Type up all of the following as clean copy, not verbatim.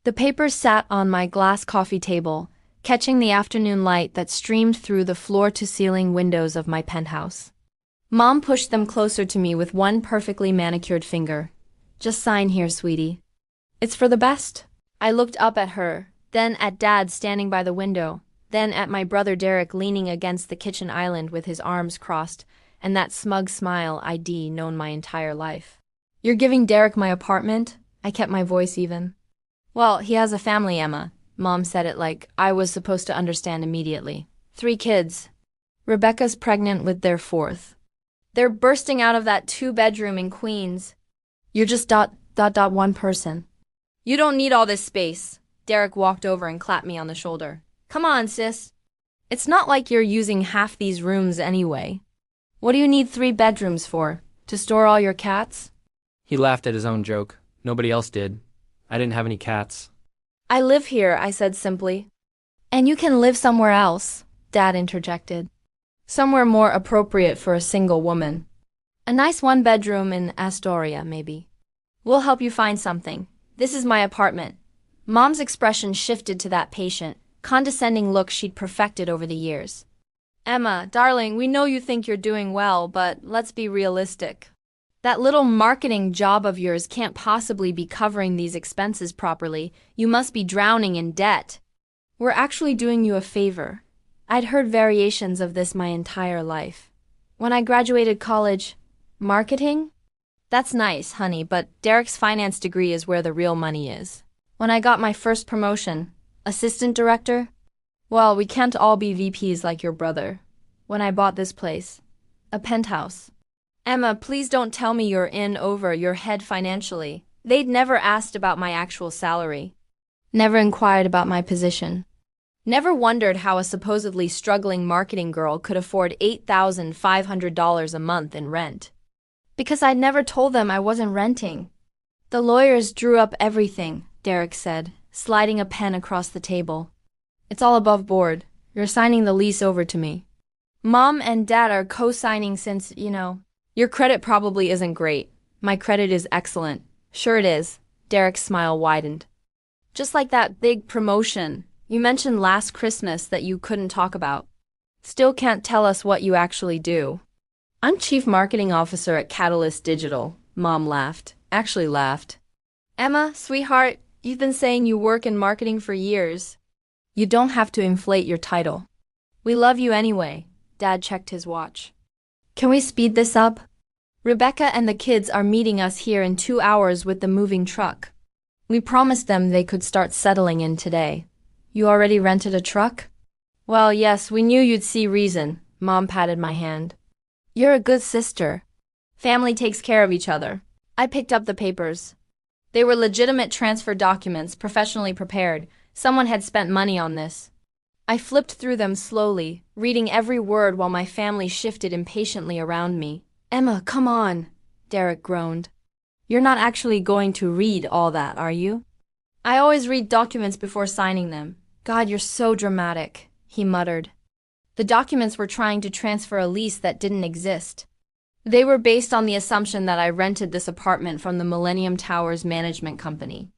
The papers sat on my glass coffee table, catching the afternoon light that streamed through the floor-to-ceiling windows of my penthouse. Mom pushed them closer to me with one perfectly manicured finger. Just sign here, sweetie. It's for the best. I looked up at her, then at Dad standing by the window, then at my brother Derek leaning against the kitchen island with his arms crossed, and that smug smile I'd known my entire life. You're giving Derek my apartment? I kept my voice even. Well, he has a family, Emma. Mom said it like I was supposed to understand immediately. 3 kids. Rebecca's pregnant with their 4th. They're bursting out of that 2-bedroom in Queens. You're just one person. You don't need all this space. Derek walked over and clapped me on the shoulder. Come on, sis. It's not like you're using half these rooms anyway. What do you need 3 bedrooms for? To store all your cats? He laughed at his own joke. Nobody else did. I didn't have any cats. I live here, I said simply. And you can live somewhere else, Dad interjected. Somewhere more appropriate for a single woman. A nice 1-bedroom in Astoria, maybe. We'll help you find something. This is my apartment. Mom's expression shifted to that patient, condescending look she'd perfected over the years. Emma, darling, we know you think you're doing well, but let's be realistic. That little marketing job of yours can't possibly be covering these expenses properly. You must be drowning in debt. We're actually doing you a favor. I'd heard variations of this my entire life. When I graduated college, marketing? That's nice, honey, but Derek's finance degree is where the real money is. When I got my first promotion, assistant director? Well, we can't all be VPs like your brother. When I bought this place, a penthouse. Emma, please don't tell me you're in over your head financially. They'd never asked about my actual salary. Never inquired about my position. Never wondered how a supposedly struggling marketing girl could afford $8,500 a month in rent. Because I'd never told them I wasn't renting. The lawyers drew up everything, Derek said, sliding a pen across the table. It's all above board. You're signing the lease over to me. Mom and Dad are co-signing since, your credit probably isn't great. My credit is excellent. Sure it is. Derek's smile widened. Just like that big promotion you mentioned last Christmas that you couldn't talk about. Still can't tell us what you actually do. I'm Chief Marketing Officer at Catalyst Digital, Mom laughed. Actually laughed. Emma, sweetheart, you've been saying you work in marketing for years. You don't have to inflate your title. We love you anyway. Dad checked his watch. Can we speed this up? Rebecca and the kids are meeting us here in 2 hours with the moving truck. We promised them they could start settling in today. You already rented a truck? Well, yes, we knew you'd see reason. Mom patted my hand. You're a good sister. Family takes care of each other. I picked up the papers. They were legitimate transfer documents, professionally prepared. Someone had spent money on this. I flipped through them slowly, reading every word while my family shifted impatiently around me. Emma, come on, Derek groaned. You're not actually going to read all that, are you? I always read documents before signing them. God, you're so dramatic, he muttered. The documents were trying to transfer a lease that didn't exist. They were based on the assumption that I rented this apartment from the Millennium Towers Management Company.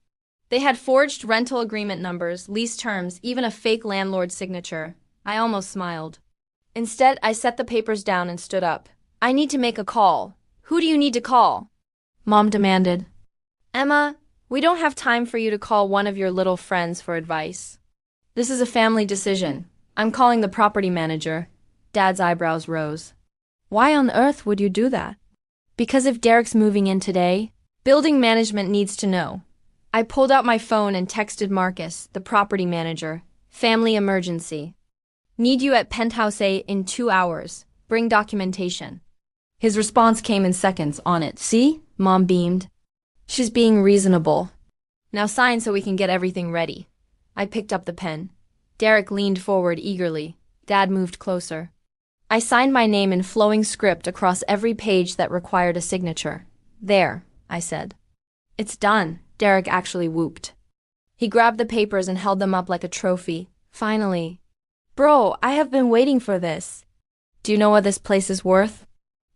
They had forged rental agreement numbers, lease terms, even a fake landlord signature. I almost smiled. Instead, I set the papers down and stood up. I need to make a call. Who do you need to call? Mom demanded. Emma, we don't have time for you to call one of your little friends for advice. This is a family decision. I'm calling the property manager. Dad's eyebrows rose. Why on earth would you do that? Because if Derek's moving in today, building management needs to know. I pulled out my phone and texted Marcus, the property manager. Family emergency. Need you at Penthouse A in 2 hours. Bring documentation. His response came in seconds on it. See? Mom beamed. She's being reasonable. Now sign so we can get everything ready. I picked up the pen. Derek leaned forward eagerly. Dad moved closer. I signed my name in flowing script across every page that required a signature. There, I said. It's done, Derek actually whooped. He grabbed the papers and held them up like a trophy. Finally. Bro, I have been waiting for this. Do you know what this place is worth?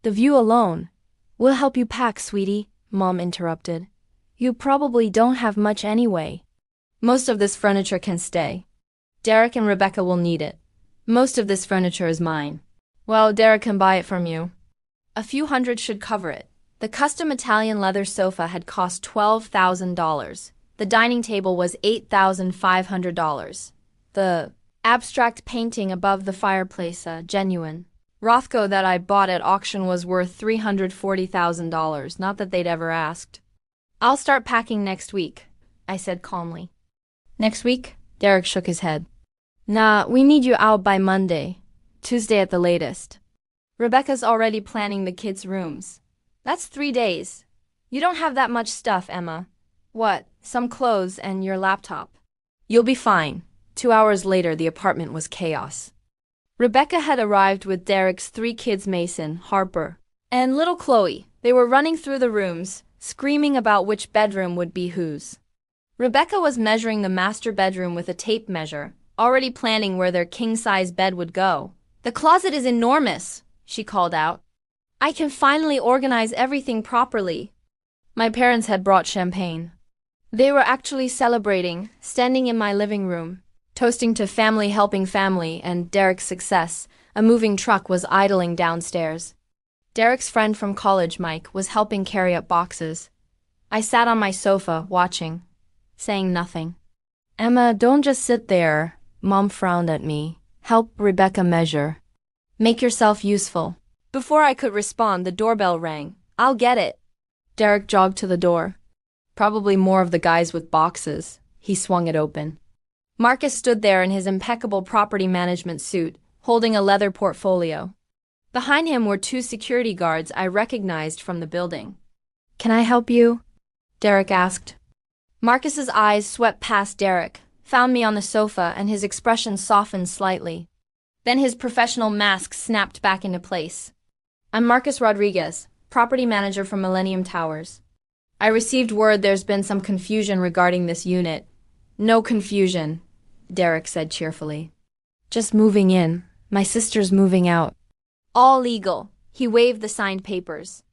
The view alone. We'll help you pack, sweetie, Mom interrupted. You probably don't have much anyway. Most of this furniture can stay. Derek and Rebecca will need it. Most of this furniture is mine. Well, Derek can buy it from you. A few hundred should cover it. The custom Italian leather sofa had cost $12,000. The dining table was $8,500. The abstract painting above the fireplace, genuine Rothko that I bought at auction was worth $340,000, not that they'd ever asked. I'll start packing next week, I said calmly. Next week? Derek shook his head. Nah, we need you out by Monday, Tuesday at the latest. Rebecca's already planning the kids' rooms. That's 3 days. You don't have that much stuff, Emma. What, some clothes and your laptop? You'll be fine. 2 hours later, the apartment was chaos. Rebecca had arrived with Derek's 3 kids, Mason, Harper, and little Chloe. They were running through the rooms, screaming about which bedroom would be whose. Rebecca was measuring the master bedroom with a tape measure, already planning where their king-size bed would go. The closet is enormous, she called out. I can finally organize everything properly. My parents had brought champagne. They were actually celebrating, standing in my living room, toasting to family helping family and Derek's success. A moving truck was idling downstairs. Derek's friend from college, Mike, was helping carry up boxes. I sat on my sofa, watching, saying nothing. Emma, don't just sit there. Mom frowned at me. Help Rebecca measure. Make yourself useful. Before I could respond, the doorbell rang. I'll get it. Derek jogged to the door. Probably more of the guys with boxes. He swung it open. Marcus stood there in his impeccable property management suit, holding a leather portfolio. Behind him were 2 security guards I recognized from the building. Can I help you? Derek asked. Marcus's eyes swept past Derek, found me on the sofa, and his expression softened slightly. Then his professional mask snapped back into place. I'm Marcus Rodriguez, property manager from Millennium Towers. I received word there's been some confusion regarding this unit. No confusion, Derek said cheerfully. Just moving in. My sister's moving out. All legal. He waved the signed papers.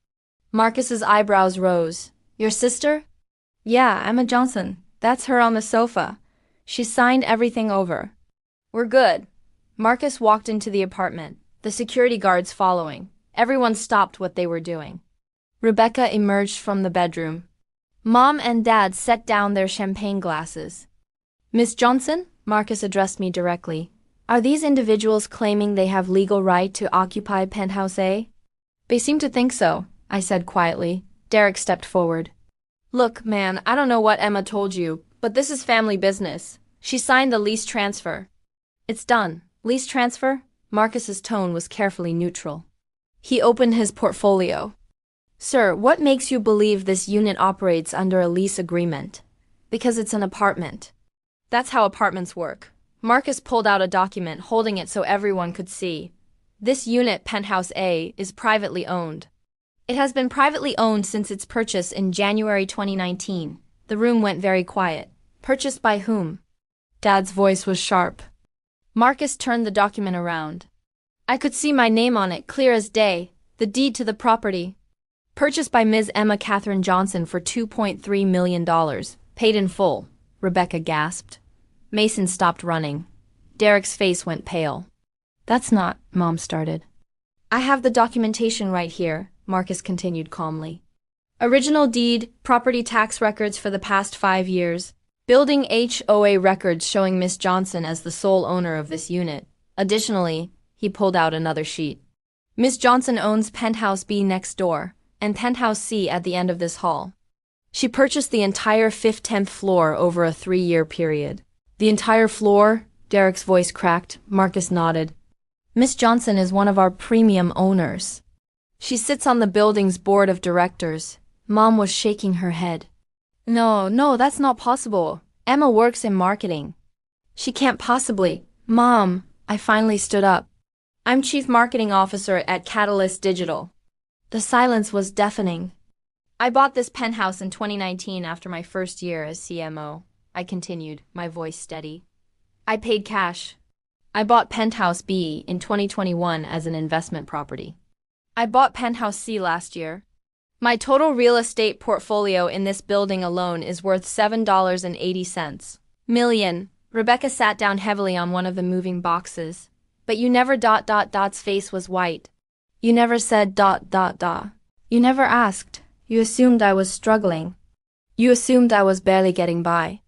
Marcus's eyebrows rose. Your sister? Yeah, Emma Johnson. That's her on the sofa. She signed everything over. We're good. Marcus walked into the apartment, the security guards following. Everyone stopped what they were doing. Rebecca emerged from the bedroom. Mom and Dad set down their champagne glasses. Miss Johnson, Marcus addressed me directly. Are these individuals claiming they have legal right to occupy Penthouse A? They seem to think so, I said quietly. Derek stepped forward. Look, man, I don't know what Emma told you, but this is family business. She signed the lease transfer. It's done. Lease transfer? Marcus's tone was carefully neutral. He opened his portfolio. Sir, what makes you believe this unit operates under a lease agreement? Because it's an apartment. That's how apartments work. Marcus pulled out a document, holding it so everyone could see. This unit, Penthouse A, is privately owned. It has been privately owned since its purchase in January 2019. The room went very quiet. Purchased by whom? Dad's voice was sharp. Marcus turned the document around. I could see my name on it, clear as day. The deed to the property. Purchased by Ms. Emma Catherine Johnson for $2.3 million. Paid in full, Rebecca gasped. Mason stopped running. Derek's face went pale. That's not, Mom started. I have the documentation right here, Marcus continued calmly. Original deed, property tax records for the past 5 years. Building HOA records showing Miss Johnson as the sole owner of this unit. Additionally, he pulled out another sheet. Miss Johnson owns Penthouse B next door, and Penthouse C at the end of this hall. She purchased the entire 10th floor over a 3-year period. The entire floor? Derek's voice cracked. Marcus nodded. Miss Johnson is one of our premium owners. She sits on the building's board of directors. Mom was shaking her head. No, that's not possible. Emma works in marketing. She can't possibly. Mom, I finally stood up. I'm Chief Marketing Officer at Catalyst Digital. The silence was deafening. I bought this penthouse in 2019 after my first year as CMO. I continued, my voice steady. I paid cash. I bought Penthouse B in 2021 as an investment property. I bought Penthouse C last year. My total real estate portfolio in this building alone is worth $7.80. Million. Rebecca sat down heavily on one of the moving boxes. But you never ... Dot's face was white. You never said ... You never asked. You assumed I was struggling. You assumed I was barely getting by.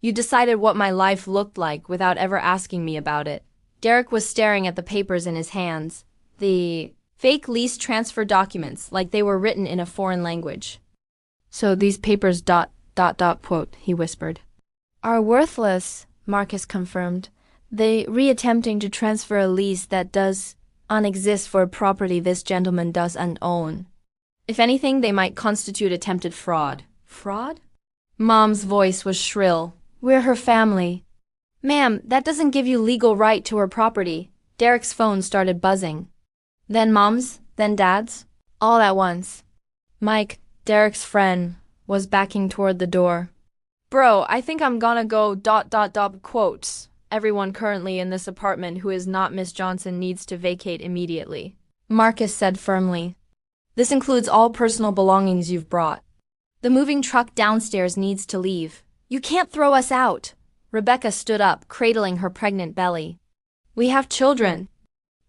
You decided what my life looked like without ever asking me about it. Derek was staring at the papers in his hands. The fake lease transfer documents, like they were written in a foreign language. So these papers ... quote, he whispered. Are worthless, Marcus confirmed. They re-attempting to transfer a lease that does not exist for a property this gentleman doesn't own. If anything, they might constitute attempted fraud. Fraud? Mom's voice was shrill. We're her family. Ma'am, that doesn't give you legal right to her property. Derek's phone started buzzing. Then Mom's, then Dad's, all at once. Mike, Derek's friend, was backing toward the door. Bro, I think I'm gonna go ... quotes. Everyone currently in this apartment who is not Miss Johnson needs to vacate immediately. Marcus said firmly. This includes all personal belongings you've brought. The moving truck downstairs needs to leave. You can't throw us out. Rebecca stood up, cradling her pregnant belly. We have children.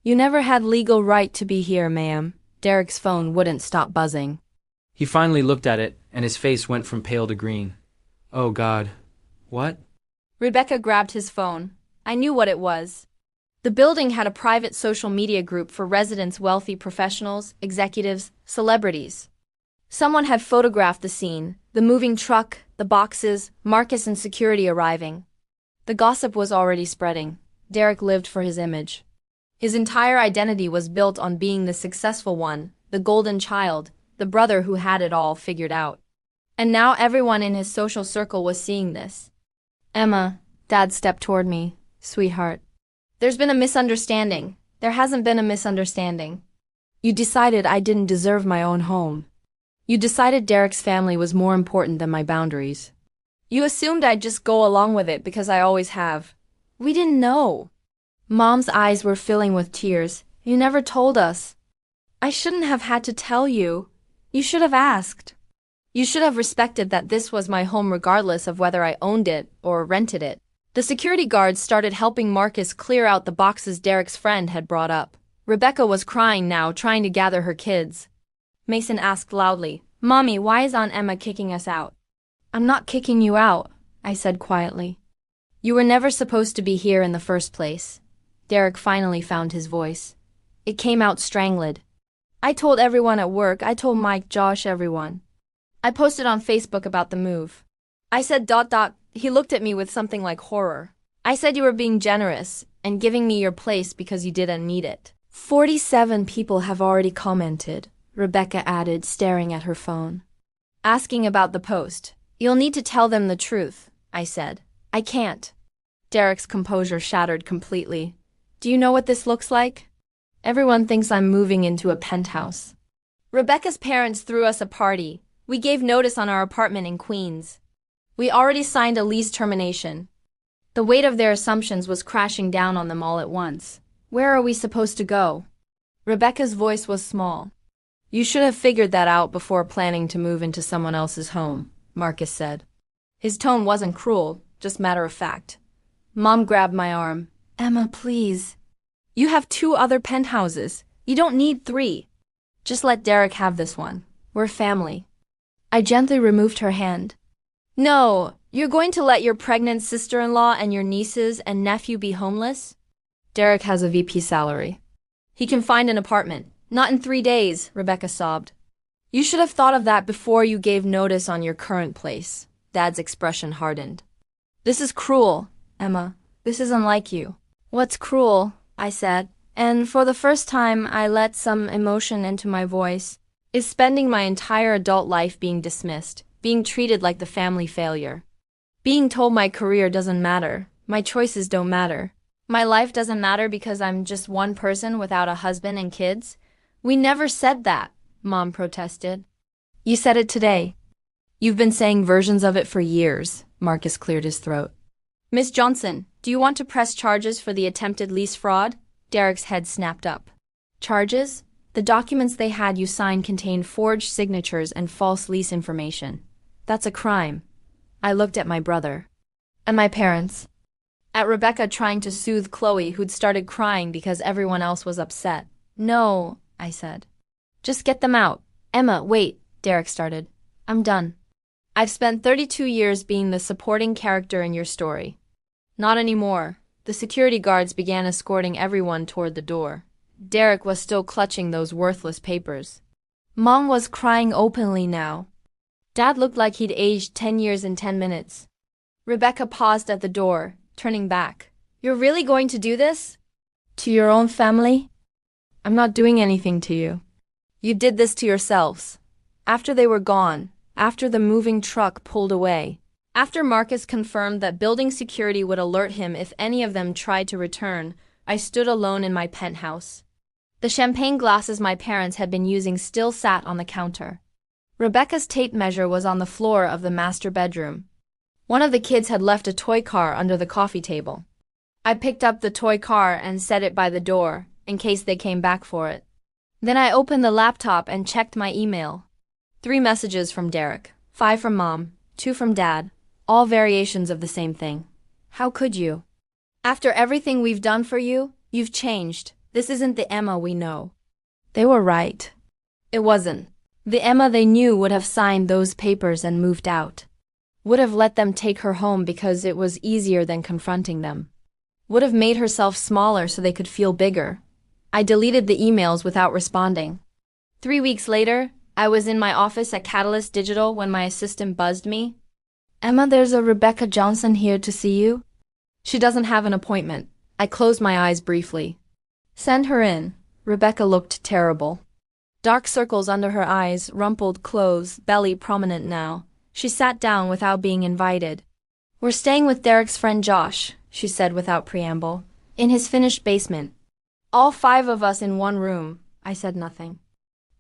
You never had legal right to be here, ma'am. Derek's phone wouldn't stop buzzing. He finally looked at it, and his face went from pale to green. Oh, God. What? Rebecca grabbed his phone. I knew what it was. The building had a private social media group for residents, wealthy professionals, executives, celebrities. Someone had photographed the scene, the moving truck, the boxes, Marcus and security arriving. The gossip was already spreading. Derek lived for his image. His entire identity was built on being the successful one, the golden child, the brother who had it all figured out. And now everyone in his social circle was seeing this. Emma, Dad stepped toward me. Sweetheart. There's been a misunderstanding. There hasn't been a misunderstanding. You decided I didn't deserve my own home. You decided Derek's family was more important than my boundaries. You assumed I'd just go along with it because I always have. We didn't know. Mom's eyes were filling with tears. You never told us. I shouldn't have had to tell you. You should have asked. You should have respected that this was my home regardless of whether I owned it or rented it. The security guards started helping Marcus clear out the boxes Derek's friend had brought up. Rebecca was crying now, trying to gather her kids. Mason asked loudly, Mommy, why is Aunt Emma kicking us out? I'm not kicking you out, I said quietly. You were never supposed to be here in the first place. Derek finally found his voice. It came out strangled. I told everyone at work, I told Mike, Josh, everyone. I posted on Facebook about the move. I said ... He looked at me with something like horror. I said you were being generous and giving me your place because you didn't need it. 47 people have already commented, Rebecca added, staring at her phone. Asking about the post. You'll need to tell them the truth, I said. I can't. Derek's composure shattered completely. Do you know what this looks like? Everyone thinks I'm moving into a penthouse. Rebecca's parents threw us a party. We gave notice on our apartment in Queens. We already signed a lease termination. The weight of their assumptions was crashing down on them all at once. Where are we supposed to go? Rebecca's voice was small. You should have figured that out before planning to move into someone else's home, Marcus said. His tone wasn't cruel, just matter of fact. Mom grabbed my arm. Emma, please. You have 2 other penthouses. You don't need 3. Just let Derek have this one. We're family. I gently removed her hand. No, you're going to let your pregnant sister-in-law and your nieces and nephew be homeless? Derek has a VP salary. He can find an apartment. Not in 3 days, Rebecca sobbed. You should have thought of that before you gave notice on your current place. Dad's expression hardened. This is cruel, Emma. This isn't like you. What's cruel? I said, and for the first time I let some emotion into my voice, is spending my entire adult life being dismissed. Being treated like the family failure. Being told my career doesn't matter, my choices don't matter. My life doesn't matter because I'm just one person without a husband and kids. We never said that, Mom protested. You said it today. You've been saying versions of it for years, Marcus cleared his throat. Miss Johnson, do you want to press charges for the attempted lease fraud? Derek's head snapped up. Charges? The documents they had you sign contained forged signatures and false lease information. That's a crime. I looked at my brother. And my parents. At Rebecca trying to soothe Chloe, who'd started crying because everyone else was upset. No, I said. Just get them out. Emma, wait, Derek started. I'm done. I've spent 32 years being the supporting character in your story. Not anymore. The security guards began escorting everyone toward the door. Derek was still clutching those worthless papers. Mom was crying openly now. Dad looked like he'd aged 10 years in 10 minutes. Rebecca paused at the door, turning back. You're really going to do this? To your own family? I'm not doing anything to you. You did this to yourselves. After they were gone, after the moving truck pulled away, after Marcus confirmed that building security would alert him if any of them tried to return, I stood alone in my penthouse. The champagne glasses my parents had been using still sat on the counter. Rebecca's tape measure was on the floor of the master bedroom. One of the kids had left a toy car under the coffee table. I picked up the toy car and set it by the door, in case they came back for it. Then I opened the laptop and checked my email. 3 messages from Derek, 5 from Mom, 2 from Dad, all variations of the same thing. How could you? After everything we've done for you, you've changed. This isn't the Emma we know. They were right. It wasn't. The Emma they knew would have signed those papers and moved out. Would have let them take her home because it was easier than confronting them. Would have made herself smaller so they could feel bigger. I deleted the emails without responding. 3 weeks later, I was in my office at Catalyst Digital when my assistant buzzed me. Emma, there's a Rebecca Johnson here to see you. She doesn't have an appointment. I closed my eyes briefly. Send her in. Rebecca looked terrible. Dark circles under her eyes, rumpled clothes, belly prominent now. She sat down without being invited. We're staying with Derek's friend Josh, she said without preamble, in his finished basement. All 5 of us in one room. I said nothing.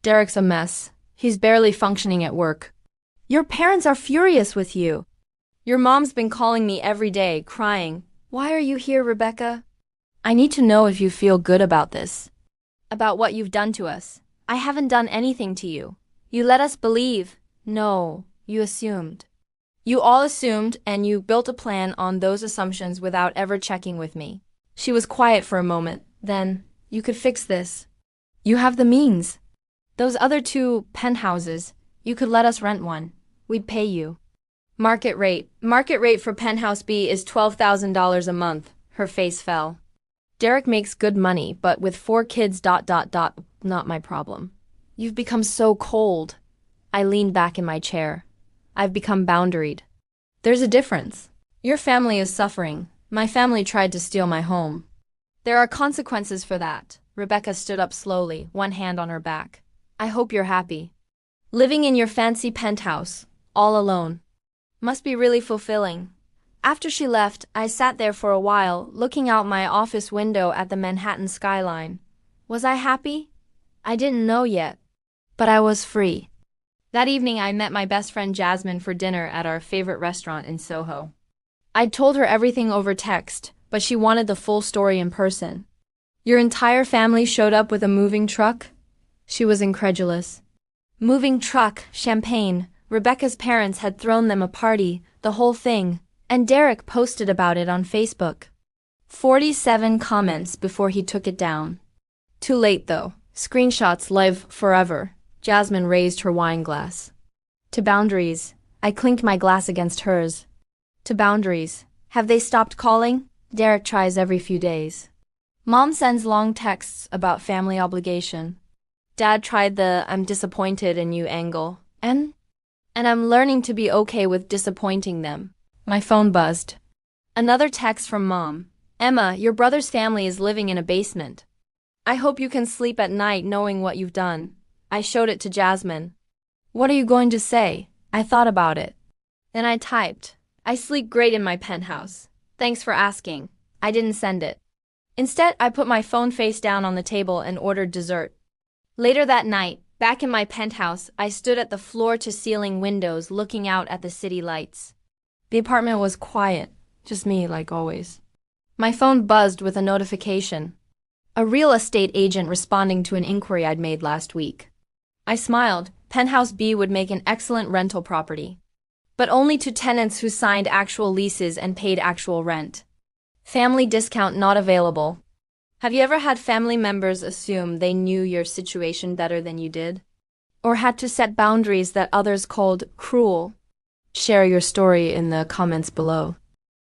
Derek's a mess. He's barely functioning at work. Your parents are furious with you. Your mom's been calling me every day, crying. Why are you here, Rebecca? I need to know if you feel good about this. About what you've done to us. I haven't done anything to you. You let us believe. No, you assumed. You all assumed, and you built a plan on those assumptions without ever checking with me. She was quiet for a moment. Then, you could fix this. You have the means. Those other 2 penthouses, you could let us rent one. We'd pay you. Market rate for Penthouse B is $12,000 a month. Her face fell. Derek makes good money, but with 4 kids ... not my problem. You've become so cold. I leaned back in my chair. I've become boundaried. There's a difference. Your family is suffering. My family tried to steal my home. There are consequences for that. Rebecca stood up slowly, one hand on her back. I hope you're happy. Living in your fancy penthouse, all alone. Must be really fulfilling. After she left, I sat there for a while, looking out my office window at the Manhattan skyline. Was I happy? I didn't know yet. But I was free. That evening I met my best friend Jasmine for dinner at our favorite restaurant in Soho. I'd told her everything over text, but she wanted the full story in person. Your entire family showed up with a moving truck? She was incredulous. Moving truck, champagne. Rebecca's parents had thrown them a party, the whole thing, and Derek posted about it on Facebook. 47 comments before he took it down. Too late though. Screenshots live forever. Jasmine raised her wine glass. To boundaries. I clinked my glass against hers. To boundaries. Have they stopped calling? Derek tries every few days. Mom sends long texts about family obligation. Dad tried the I'm disappointed in you angle. And I'm learning to be okay with disappointing them. My phone buzzed. Another text from Mom. Emma, your brother's family is living in a basement. I hope you can sleep at night knowing what you've done. I showed it to Jasmine. What are you going to say? I thought about it. Then I typed. I sleep great in my penthouse. Thanks for asking. I didn't send it. Instead, I put my phone face down on the table and ordered dessert. Later that night, back in my penthouse, I stood at the floor-to-ceiling windows looking out at the city lights. The apartment was quiet, just me like always. My phone buzzed with a notification. A real estate agent responding to an inquiry I'd made last week. I smiled. Penthouse B would make an excellent rental property. but only to tenants who signed actual leases and paid actual rent. Family discount not available. Have you ever had family members assume they knew your situation better than you did? Or had to set boundaries that others called cruel? Share your story in the comments below.